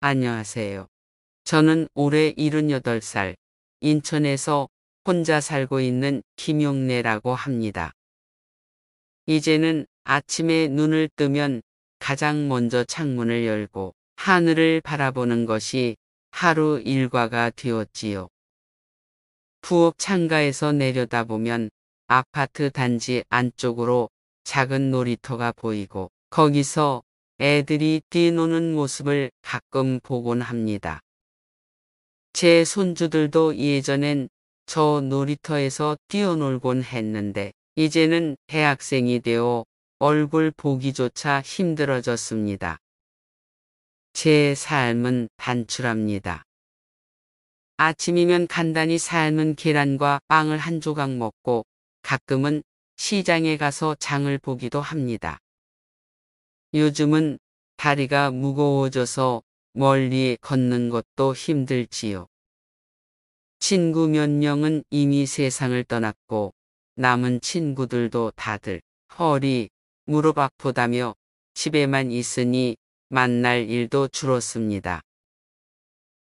안녕하세요. 저는 올해 78살, 인천에서 혼자 살고 있는 김용래라고 합니다. 이제는 아침에 눈을 뜨면 가장 먼저 창문을 열고 하늘을 바라보는 것이 하루 일과가 되었지요. 부엌 창가에서 내려다보면 아파트 단지 안쪽으로 작은 놀이터가 보이고 거기서 애들이 뛰노는 모습을 가끔 보곤 합니다. 제 손주들도 예전엔 저 놀이터에서 뛰어놀곤 했는데 이제는 대학생이 되어 얼굴 보기조차 힘들어졌습니다. 제 삶은 단출합니다. 아침이면 간단히 삶은 계란과 빵을 한 조각 먹고 가끔은 시장에 가서 장을 보기도 합니다. 요즘은 다리가 무거워져서 멀리 걷는 것도 힘들지요. 친구 몇 명은 이미 세상을 떠났고 남은 친구들도 다들 허리, 무릎 아프다며 집에만 있으니 만날 일도 줄었습니다.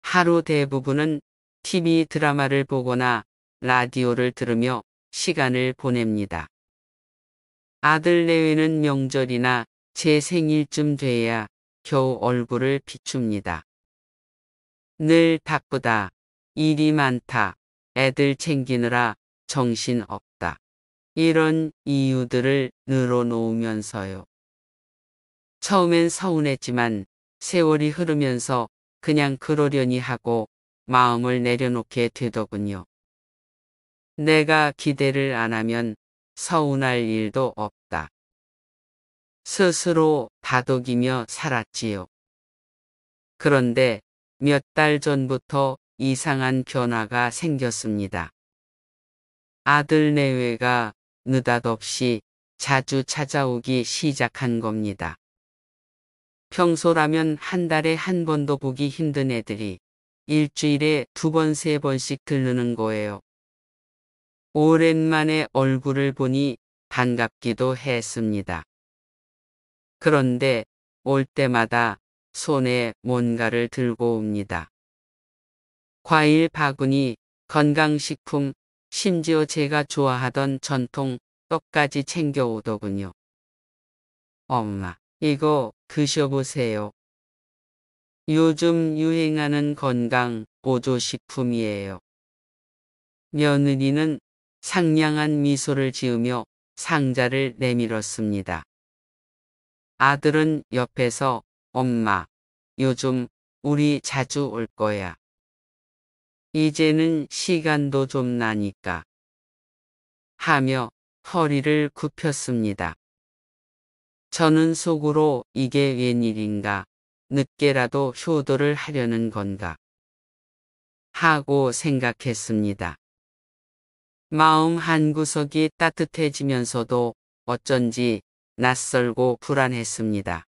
하루 대부분은 TV 드라마를 보거나 라디오를 들으며 시간을 보냅니다. 아들 내외는 명절이나 제 생일쯤 돼야 겨우 얼굴을 비춥니다. 늘 바쁘다, 일이 많다, 애들 챙기느라 정신 없다. 이런 이유들을 늘어놓으면서요. 처음엔 서운했지만 세월이 흐르면서 그냥 그러려니 하고 마음을 내려놓게 되더군요. 내가 기대를 안 하면 서운할 일도 없다. 스스로 다독이며 살았지요. 그런데 몇 달 전부터 이상한 변화가 생겼습니다. 아들 내외가 느닷없이 자주 찾아오기 시작한 겁니다. 평소라면 한 달에 한 번도 보기 힘든 애들이 일주일에 2번, 3번씩 들르는 거예요. 오랜만에 얼굴을 보니 반갑기도 했습니다. 그런데 올 때마다 손에 뭔가를 들고 옵니다. 과일 바구니, 건강식품, 심지어 제가 좋아하던 전통 떡까지 챙겨오더군요. 엄마, 이거 드셔보세요. 요즘 유행하는 건강 보조식품이에요. 며느리는 상냥한 미소를 지으며 상자를 내밀었습니다. 아들은 옆에서 엄마, 요즘 우리 자주 올 거야. 이제는 시간도 좀 나니까. 하며 허리를 굽혔습니다. 저는 속으로 이게 웬일인가, 늦게라도 효도를 하려는 건가 하고 생각했습니다. 마음 한구석이 따뜻해지면서도 어쩐지 낯설고 불안했습니다.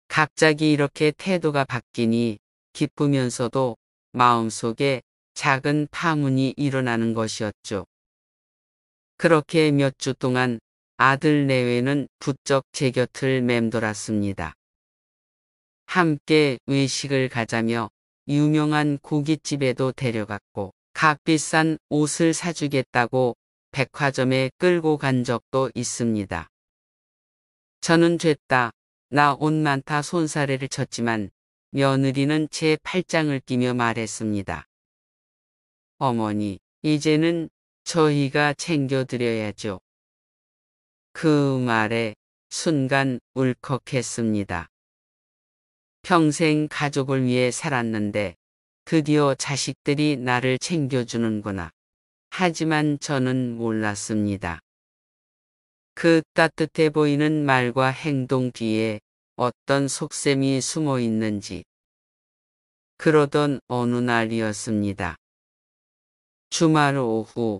갑자기 이렇게 태도가 바뀌니 기쁘면서도 마음속에 작은 파문이 일어나는 것이었죠. 그렇게 몇 주 동안 아들 내외는 부쩍 제 곁을 맴돌았습니다. 함께 외식을 가자며 유명한 고깃집에도 데려갔고 값비싼 옷을 사주겠다고 백화점에 끌고 간 적도 있습니다. 저는 됐다, 나 옷 많다 손사래를 쳤지만 며느리는 제 팔짱을 끼며 말했습니다. 어머니, 이제는 저희가 챙겨드려야죠. 그 말에 순간 울컥했습니다. 평생 가족을 위해 살았는데 드디어 자식들이 나를 챙겨주는구나. 하지만 저는 몰랐습니다. 그 따뜻해 보이는 말과 행동 뒤에 어떤 속셈이 숨어 있는지. 그러던 어느 날이었습니다. 주말 오후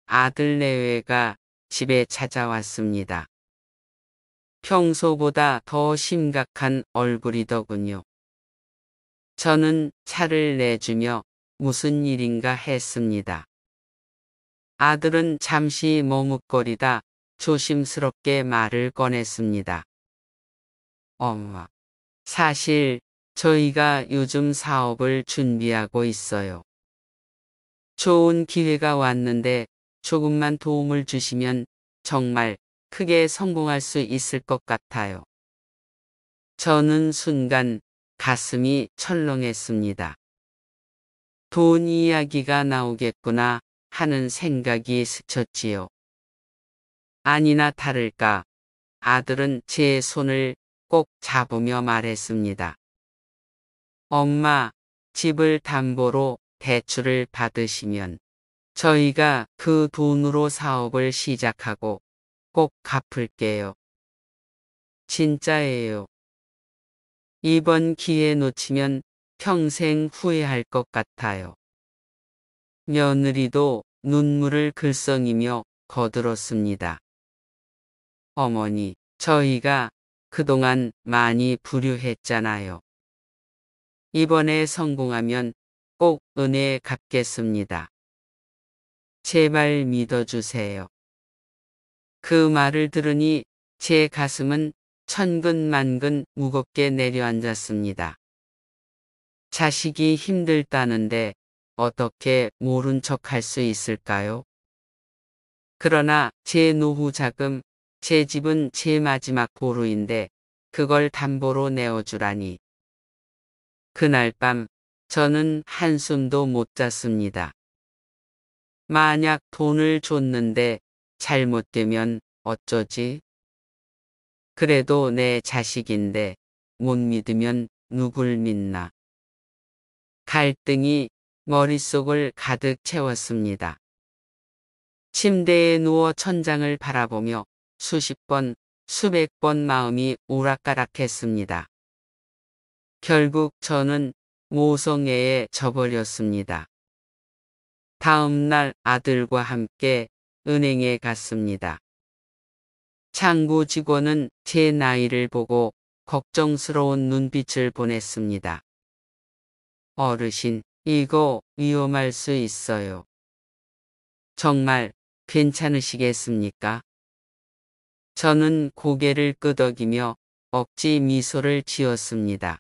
아들 내외가 집에 찾아왔습니다. 평소보다 더 심각한 얼굴이더군요. 저는 차를 내주며 무슨 일인가 했습니다. 아들은 잠시 머뭇거리다 조심스럽게 말을 꺼냈습니다. 엄마, 사실 저희가 요즘 사업을 준비하고 있어요. 좋은 기회가 왔는데 조금만 도움을 주시면 정말 크게 성공할 수 있을 것 같아요. 저는 순간 가슴이 철렁했습니다. 돈 이야기가 나오겠구나 하는 생각이 스쳤지요. 아니나 다를까 아들은 제 손을 꼭 잡으며 말했습니다. 엄마, 집을 담보로 대출을 받으시면 저희가 그 돈으로 사업을 시작하고 꼭 갚을게요. 진짜예요. 이번 기회 놓치면 평생 후회할 것 같아요. 며느리도 눈물을 글썽이며 거들었습니다. 어머니, 저희가 그동안 많이 불효했잖아요. 이번에 성공하면 꼭 은혜 갚겠습니다. 제발 믿어주세요. 그 말을 들으니 제 가슴은 천근만근 무겁게 내려앉았습니다. 자식이 힘들다는데 어떻게 모른 척 할 수 있을까요? 그러나 제 노후 자금, 제 집은 제 마지막 보루인데 그걸 담보로 내어주라니. 그날 밤 저는 한숨도 못 잤습니다. 만약 돈을 줬는데 잘못되면 어쩌지? 그래도 내 자식인데 못 믿으면 누굴 믿나? 갈등이 머릿속을 가득 채웠습니다. 침대에 누워 천장을 바라보며 수십 번, 수백 번 마음이 오락가락했습니다. 결국 저는 모성애에 져버렸습니다. 다음 날 아들과 함께 은행에 갔습니다. 창구 직원은 제 나이를 보고 걱정스러운 눈빛을 보냈습니다. 어르신, 이거 위험할 수 있어요. 정말 괜찮으시겠습니까? 저는 고개를 끄덕이며 억지 미소를 지었습니다.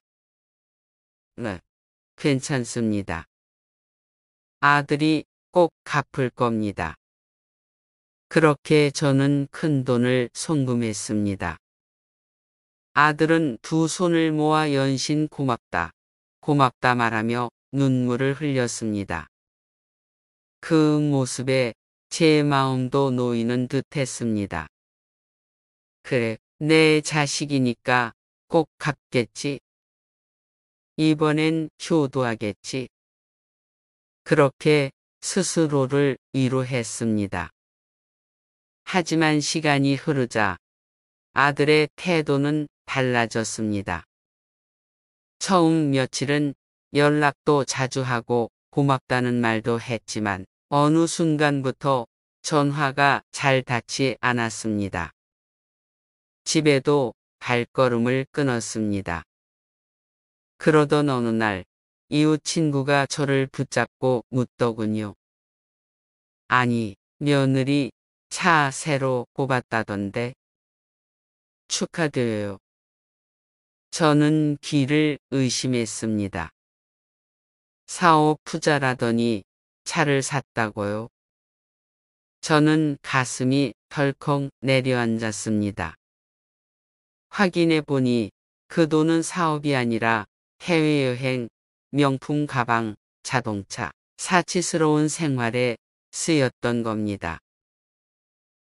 네, 괜찮습니다. 아들이 꼭 갚을 겁니다. 그렇게 저는 큰 돈을 송금했습니다. 아들은 두 손을 모아 연신 고맙다, 고맙다 말하며 눈물을 흘렸습니다. 그 모습에 제 마음도 놓이는 듯 했습니다. 그래, 내 자식이니까 꼭 갚겠지. 이번엔 효도하겠지. 그렇게 스스로를 위로했습니다. 하지만 시간이 흐르자 아들의 태도는 달라졌습니다. 처음 며칠은 연락도 자주 하고 고맙다는 말도 했지만 어느 순간부터 전화가 잘 닿지 않았습니다. 집에도 발걸음을 끊었습니다. 그러던 어느 날 이웃 친구가 저를 붙잡고 묻더군요. 아니, 며느리 차 새로 뽑았다던데. 축하드려요. 저는 귀를 의심했습니다. 사업 투자라더니 차를 샀다고요? 저는 가슴이 덜컥 내려앉았습니다. 확인해 보니 그 돈은 사업이 아니라 해외여행, 명품 가방, 자동차, 사치스러운 생활에 쓰였던 겁니다.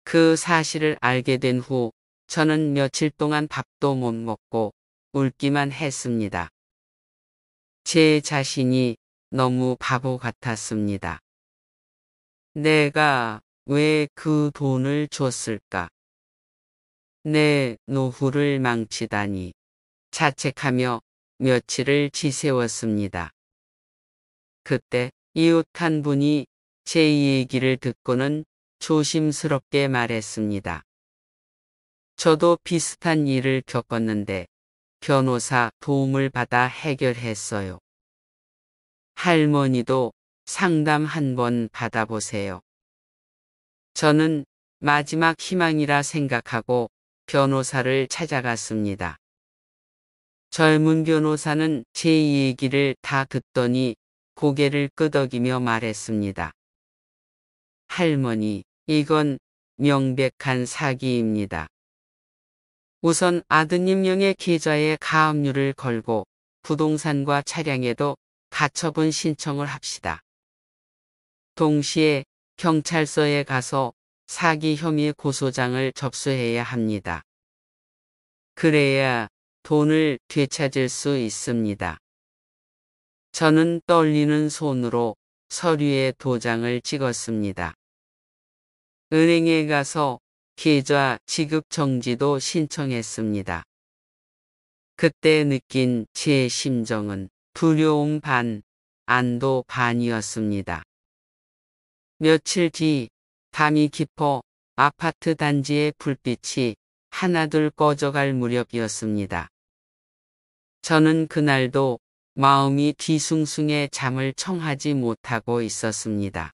그 사실을 알게 된 후 저는 며칠 동안 밥도 못 먹고 울기만 했습니다. 제 자신이 너무 바보 같았습니다. 내가 왜 그 돈을 줬을까? 내 노후를 망치다니. 자책하며 며칠을 지새웠습니다. 그때 이웃 한 분이 제 얘기를 듣고는 조심스럽게 말했습니다. 저도 비슷한 일을 겪었는데 변호사 도움을 받아 해결했어요. 할머니도 상담 한번 받아보세요. 저는 마지막 희망이라 생각하고 변호사를 찾아갔습니다. 젊은 변호사는 제 얘기를 다 듣더니 고개를 끄덕이며 말했습니다. 할머니, 이건 명백한 사기입니다. 우선 아드님 명의 계좌에 가압류를 걸고 부동산과 차량에도 가처분 신청을 합시다. 동시에 경찰서에 가서 사기 혐의 고소장을 접수해야 합니다. 그래야 돈을 되찾을 수 있습니다. 저는 떨리는 손으로 서류에 도장을 찍었습니다. 은행에 가서 계좌 지급 정지도 신청했습니다. 그때 느낀 제 심정은 두려움 반, 안도 반이었습니다. 며칠 뒤 밤이 깊어 아파트 단지의 불빛이 하나둘 꺼져갈 무렵이었습니다. 저는 그날도 마음이 뒤숭숭해 잠을 청하지 못하고 있었습니다.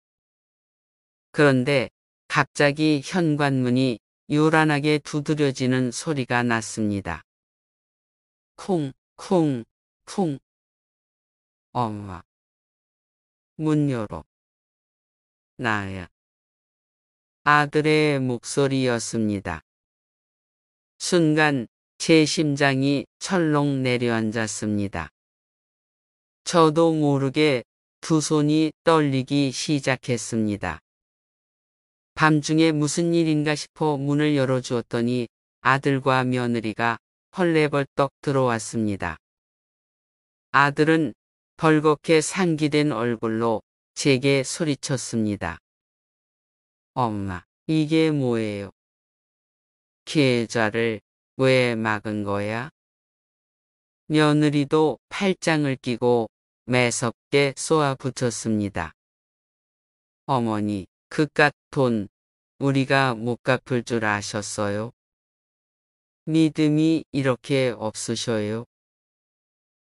그런데 갑자기 현관문이 요란하게 두드려지는 소리가 났습니다. 쿵, 쿵, 쿵. 엄마. 문 열어. 나야. 아들의 목소리였습니다. 순간 제 심장이 철렁 내려앉았습니다. 저도 모르게 두 손이 떨리기 시작했습니다. 밤중에 무슨 일인가 싶어 문을 열어주었더니 아들과 며느리가 헐레벌떡 들어왔습니다. 아들은 벌겋게 상기된 얼굴로 제게 소리쳤습니다. 엄마, 이게 뭐예요? 계좌를 왜 막은 거야? 며느리도 팔짱을 끼고 매섭게 쏘아붙였습니다. 어머니, 그깟 돈 우리가 못 갚을 줄 아셨어요? 믿음이 이렇게 없으셔요?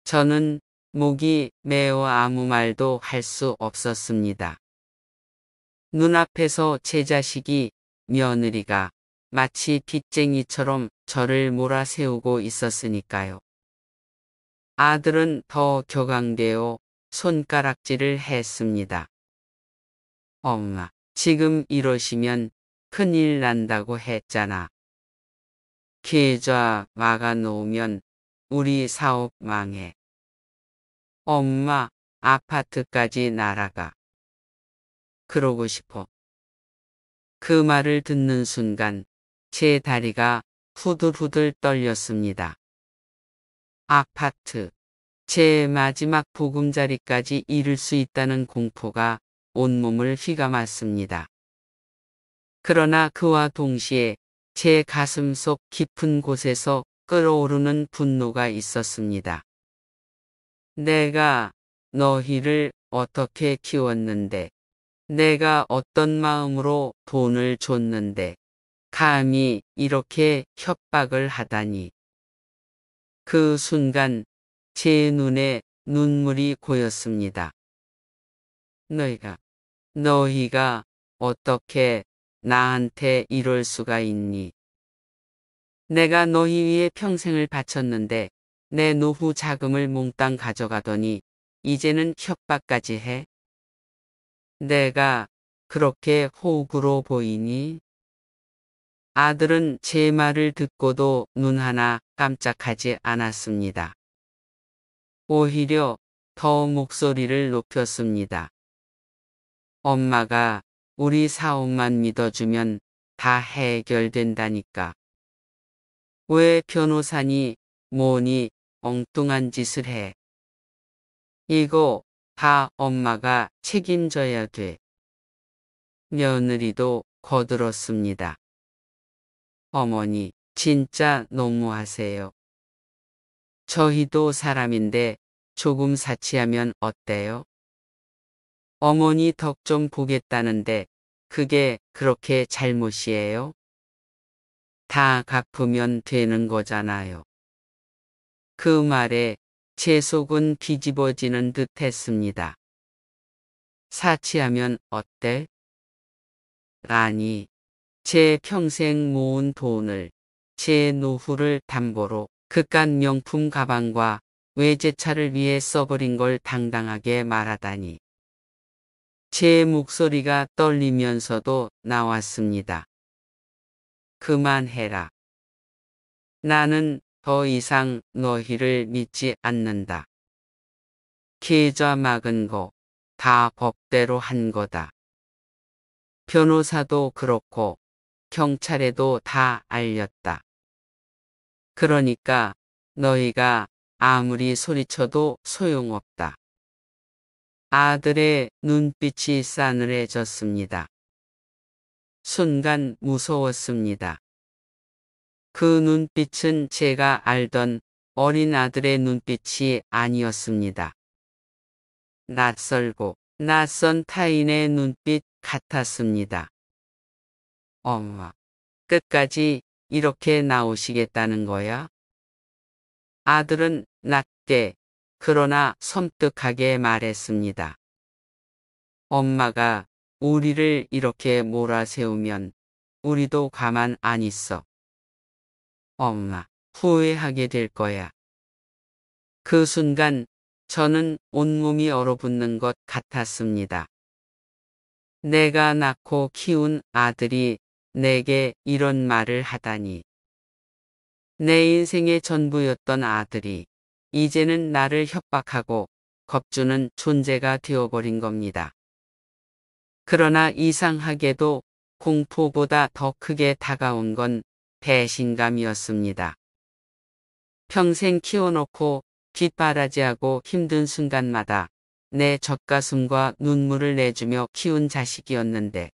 저는 목이 메어 아무 말도 할 수 없었습니다. 눈앞에서 제 자식이, 며느리가 마치 빚쟁이처럼 저를 몰아세우고 있었으니까요. 아들은 더 격앙되어 손가락질을 했습니다. 엄마, 지금 이러시면 큰일 난다고 했잖아. 계좌 막아놓으면 우리 사업 망해. 엄마, 아파트까지 날아가. 그러고 싶어. 그 말을 듣는 순간 제 다리가 후들후들 떨렸습니다. 아파트. 제 마지막 보금자리까지 잃을 수 있다는 공포가 온몸을 휘감았습니다. 그러나 그와 동시에 제 가슴 속 깊은 곳에서 끓어오르는 분노가 있었습니다. 내가 너희를 어떻게 키웠는데, 내가 어떤 마음으로 돈을 줬는데, 감히 이렇게 협박을 하다니. 그 순간 제 눈에 눈물이 고였습니다. 너희가 어떻게 나한테 이럴 수가 있니? 내가 너희 위해 평생을 바쳤는데 내 노후 자금을 몽땅 가져가더니 이제는 협박까지 해? 내가 그렇게 호구로 보이니? 아들은 제 말을 듣고도 눈 하나 깜짝하지 않았습니다. 오히려 더 목소리를 높였습니다. 엄마가 우리 사업만 믿어주면 다 해결된다니까. 왜 변호사니 뭐니 엉뚱한 짓을 해. 이거 다 엄마가 책임져야 돼. 며느리도 거들었습니다. 어머니, 진짜 너무하세요. 저희도 사람인데 조금 사치하면 어때요? 어머니 덕 좀 보겠다는데 그게 그렇게 잘못이에요? 다 갚으면 되는 거잖아요. 그 말에 제 속은 뒤집어지는 듯 했습니다. 사치하면 어때? 아니, 제 평생 모은 돈을, 제 노후를 담보로 그깟 명품 가방과 외제차를 위해 써버린 걸 당당하게 말하다니. 제 목소리가 떨리면서도 나왔습니다. 그만해라. 나는 더 이상 너희를 믿지 않는다. 계좌 막은 거 다 법대로 한 거다. 변호사도 그렇고 경찰에도 다 알렸다. 그러니까 너희가 아무리 소리쳐도 소용없다. 아들의 눈빛이 싸늘해졌습니다. 순간 무서웠습니다. 그 눈빛은 제가 알던 어린 아들의 눈빛이 아니었습니다. 낯설고 낯선 타인의 눈빛 같았습니다. 엄마, 끝까지 이렇게 나오시겠다는 거야? 아들은 낮게 그러나 섬뜩하게 말했습니다. 엄마가 우리를 이렇게 몰아세우면 우리도 가만 안 있어. 엄마, 후회하게 될 거야. 그 순간 저는 온몸이 얼어붙는 것 같았습니다. 내가 낳고 키운 아들이 내게 이런 말을 하다니. 내 인생의 전부였던 아들이 이제는 나를 협박하고 겁주는 존재가 되어버린 겁니다. 그러나 이상하게도 공포보다 더 크게 다가온 건 배신감이었습니다. 평생 키워놓고 뒷바라지하고 힘든 순간마다 내 젖가슴과 눈물을 내주며 키운 자식이었는데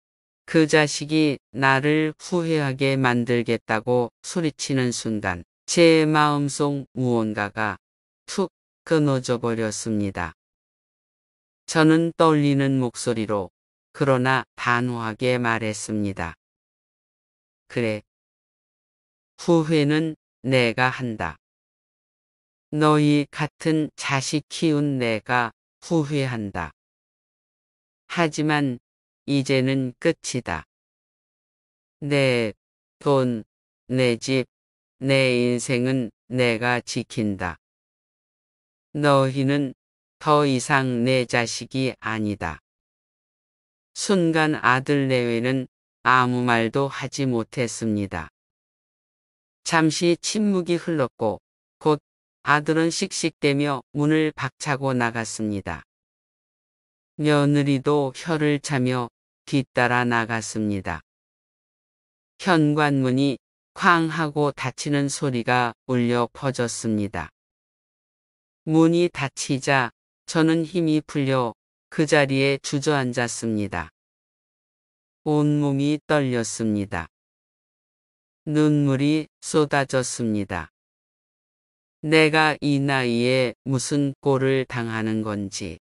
그 자식이 나를 후회하게 만들겠다고 소리치는 순간 제 마음속 무언가가 툭 끊어져 버렸습니다. 저는 떨리는 목소리로 그러나 단호하게 말했습니다. 그래. 후회는 내가 한다. 너희 같은 자식 키운 내가 후회한다. 하지만 이제는 끝이다. 내 돈, 내 집, 내 인생은 내가 지킨다. 너희는 더 이상 내 자식이 아니다. 순간 아들 내외는 아무 말도 하지 못했습니다. 잠시 침묵이 흘렀고 곧 아들은 씩씩대며 문을 박차고 나갔습니다. 며느리도 혀를 차며 뒤따라 나갔습니다. 현관문이 쾅 하고 닫히는 소리가 울려 퍼졌습니다. 문이 닫히자 저는 힘이 풀려 그 자리에 주저앉았습니다. 온몸이 떨렸습니다. 눈물이 쏟아졌습니다. 내가 이 나이에 무슨 꼴을 당하는 건지,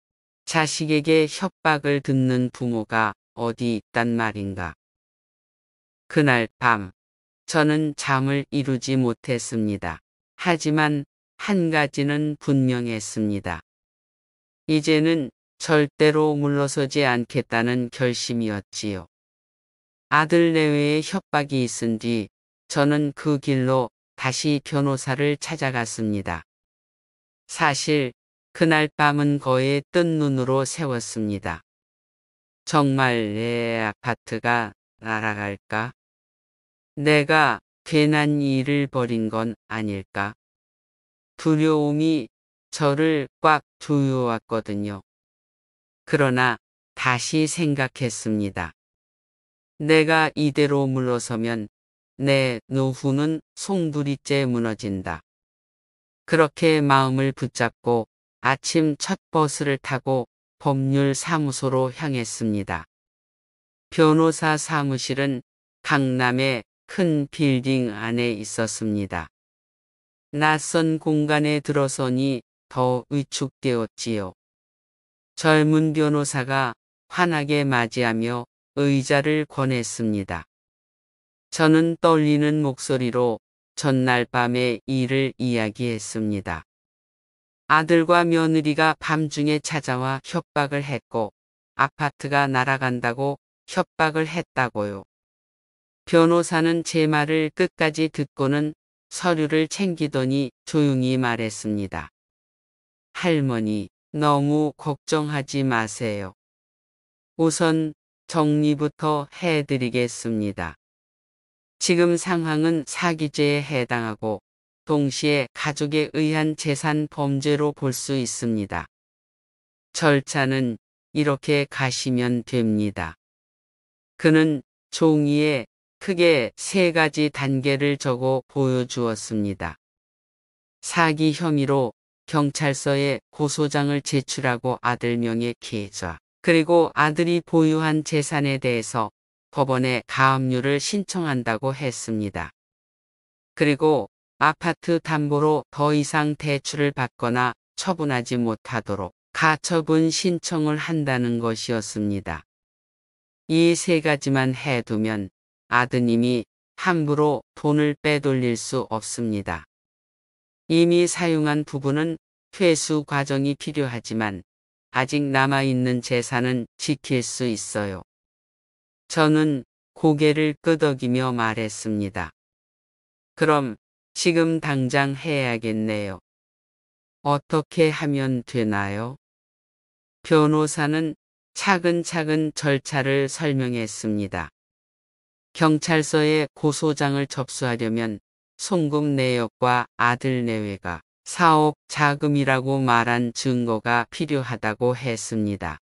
자식에게 협박을 듣는 부모가 어디 있단 말인가. 그날 밤, 저는 잠을 이루지 못했습니다. 하지만 한 가지는 분명했습니다. 이제는 절대로 물러서지 않겠다는 결심이었지요. 아들 내외의 협박이 있은 뒤 저는 그 길로 다시 변호사를 찾아갔습니다. 사실 그날 밤은 거의 뜬 눈으로 새웠습니다. 정말 내 아파트가 날아갈까? 내가 괜한 일을 벌인 건 아닐까? 두려움이 저를 꽉 조여왔거든요. 그러나 다시 생각했습니다. 내가 이대로 물러서면 내 노후는 송두리째 무너진다. 그렇게 마음을 붙잡고 아침 첫 버스를 타고 법률 사무소로 향했습니다. 변호사 사무실은 강남의 큰 빌딩 안에 있었습니다. 낯선 공간에 들어서니 더 위축되었지요. 젊은 변호사가 환하게 맞이하며 의자를 권했습니다. 저는 떨리는 목소리로 전날 밤의 일을 이야기했습니다. 아들과 며느리가 밤중에 찾아와 협박을 했고 아파트가 날아간다고 협박을 했다고요. 변호사는 제 말을 끝까지 듣고는 서류를 챙기더니 조용히 말했습니다. 할머니, 너무 걱정하지 마세요. 우선 정리부터 해드리겠습니다. 지금 상황은 사기죄에 해당하고 동시에 가족에 의한 재산 범죄로 볼 수 있습니다. 절차는 이렇게 가시면 됩니다. 그는 종이에 크게 3가지 단계를 적어 보여주었습니다. 사기 혐의로 경찰서에 고소장을 제출하고 아들 명의 계좌, 그리고 아들이 보유한 재산에 대해서 법원에 가압류를 신청한다고 했습니다. 그리고 아파트 담보로 더 이상 대출을 받거나 처분하지 못하도록 가처분 신청을 한다는 것이었습니다. 이 3가지만 해두면 아드님이 함부로 돈을 빼돌릴 수 없습니다. 이미 사용한 부분은 회수 과정이 필요하지만 아직 남아있는 재산은 지킬 수 있어요. 저는 고개를 끄덕이며 말했습니다. 그럼 지금 당장 해야겠네요. 어떻게 하면 되나요? 변호사는 차근차근 절차를 설명했습니다. 경찰서에 고소장을 접수하려면 송금 내역과 아들 내외가 4억 자금이라고 말한 증거가 필요하다고 했습니다.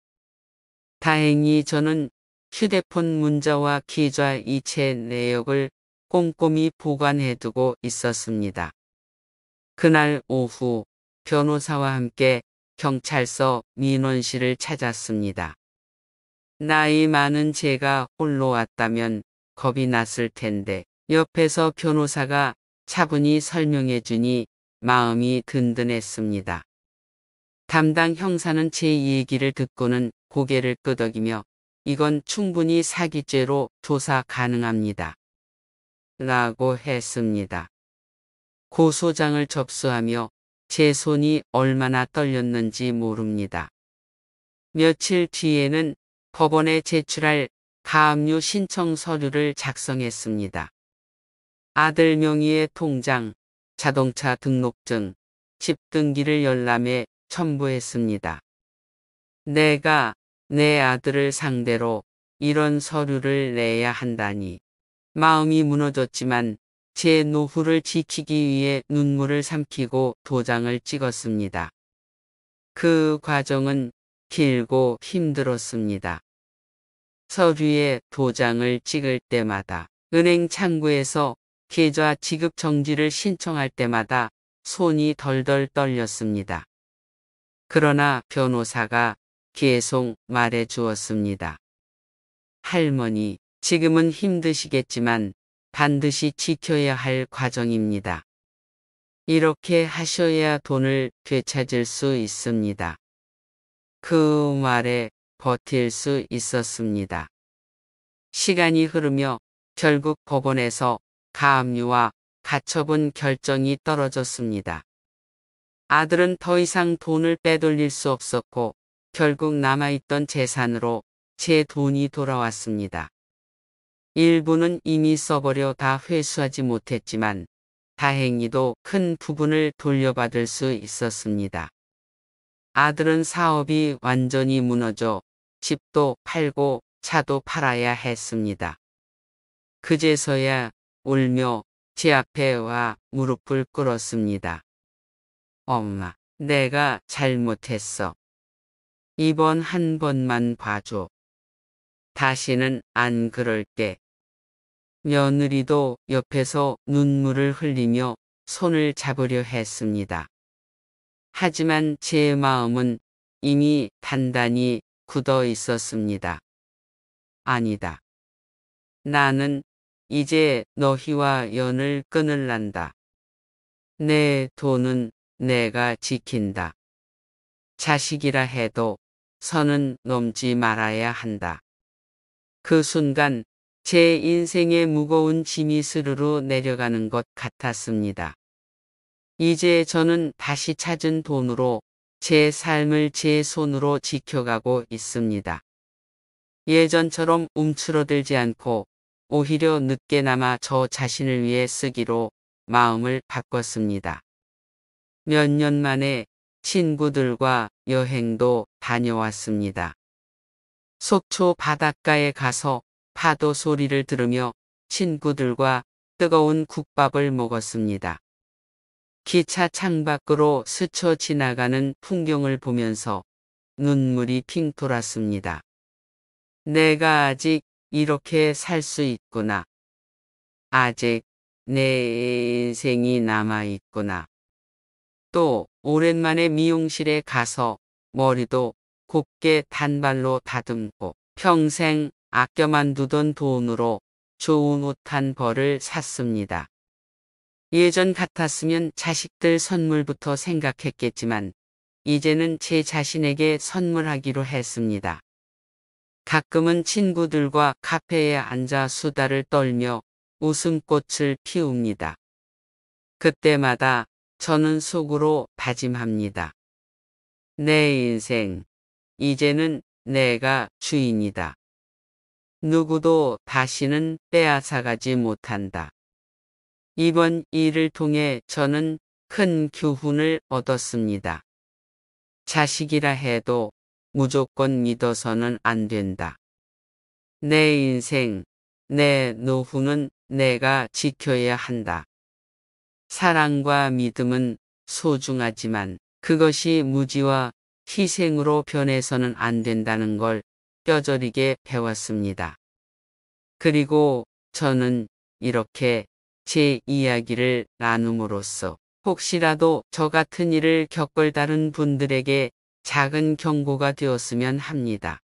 다행히 저는 휴대폰 문자와 계좌 이체 내역을 꼼꼼히 보관해두고 있었습니다. 그날 오후 변호사와 함께 경찰서 민원실을 찾았습니다. 나이 많은 제가 홀로 왔다면 겁이 났을 텐데 옆에서 변호사가 차분히 설명해주니 마음이 든든했습니다. 담당 형사는 제 얘기를 듣고는 고개를 끄덕이며 이건 충분히 사기죄로 조사 가능합니다. 라고 했습니다. 고소장을 접수하며 제 손이 얼마나 떨렸는지 모릅니다. 며칠 뒤에는 법원에 제출할 가압류 신청 서류를 작성했습니다. 아들 명의의 통장, 자동차 등록증, 집 등기를 열람해 첨부했습니다. 내가 내 아들을 상대로 이런 서류를 내야 한다니. 마음이 무너졌지만 제 노후를 지키기 위해 눈물을 삼키고 도장을 찍었습니다. 그 과정은 길고 힘들었습니다. 서류에 도장을 찍을 때마다, 은행 창구에서 계좌 지급 정지를 신청할 때마다 손이 덜덜 떨렸습니다. 그러나 변호사가 계속 말해 주었습니다. 할머니, 지금은 힘드시겠지만 반드시 지켜야 할 과정입니다. 이렇게 하셔야 돈을 되찾을 수 있습니다. 그 말에 버틸 수 있었습니다. 시간이 흐르며 결국 법원에서 가압류와 가처분 결정이 떨어졌습니다. 아들은 더 이상 돈을 빼돌릴 수 없었고 결국 남아있던 재산으로 제 돈이 돌아왔습니다. 일부는 이미 써버려 다 회수하지 못했지만 다행히도 큰 부분을 돌려받을 수 있었습니다. 아들은 사업이 완전히 무너져 집도 팔고 차도 팔아야 했습니다. 그제서야 울며 제 앞에 와 무릎을 꿇었습니다. 엄마, 내가 잘못했어. 이번 한 번만 봐줘. 다시는 안 그럴게. 며느리도 옆에서 눈물을 흘리며 손을 잡으려 했습니다. 하지만 제 마음은 이미 단단히 굳어 있었습니다. 아니다. 나는 이제 너희와 연을 끊을란다. 내 돈은 내가 지킨다. 자식이라 해도 선은 넘지 말아야 한다. 그 순간 제 인생의 무거운 짐이 스르르 내려가는 것 같았습니다. 이제 저는 다시 찾은 돈으로 제 삶을 제 손으로 지켜가고 있습니다. 예전처럼 움츠러들지 않고 오히려 늦게나마 저 자신을 위해 쓰기로 마음을 바꿨습니다. 몇 년 만에 친구들과 여행도 다녀왔습니다. 속초 바닷가에 가서 파도 소리를 들으며 친구들과 뜨거운 국밥을 먹었습니다. 기차 창밖으로 스쳐 지나가는 풍경을 보면서 눈물이 핑 돌았습니다. 내가 아직 이렇게 살 수 있구나. 아직 내 인생이 남아있구나. 또 오랜만에 미용실에 가서 머리도 곱게 단발로 다듬고 평생 아껴만 두던 돈으로 좋은 옷 한 벌을 샀습니다. 예전 같았으면 자식들 선물부터 생각했겠지만 이제는 제 자신에게 선물하기로 했습니다. 가끔은 친구들과 카페에 앉아 수다를 떨며 웃음꽃을 피웁니다. 그때마다 저는 속으로 다짐합니다. 내 인생, 이제는 내가 주인이다. 누구도 다시는 빼앗아가지 못한다. 이번 일을 통해 저는 큰 교훈을 얻었습니다. 자식이라 해도 무조건 믿어서는 안 된다. 내 인생, 내 노후는 내가 지켜야 한다. 사랑과 믿음은 소중하지만 그것이 무지와 희생으로 변해서는 안 된다는 걸 뼈저리게 배웠습니다. 그리고 저는 이렇게 제 이야기를 나눔으로써 혹시라도 저 같은 일을 겪을 다른 분들에게 작은 경고가 되었으면 합니다.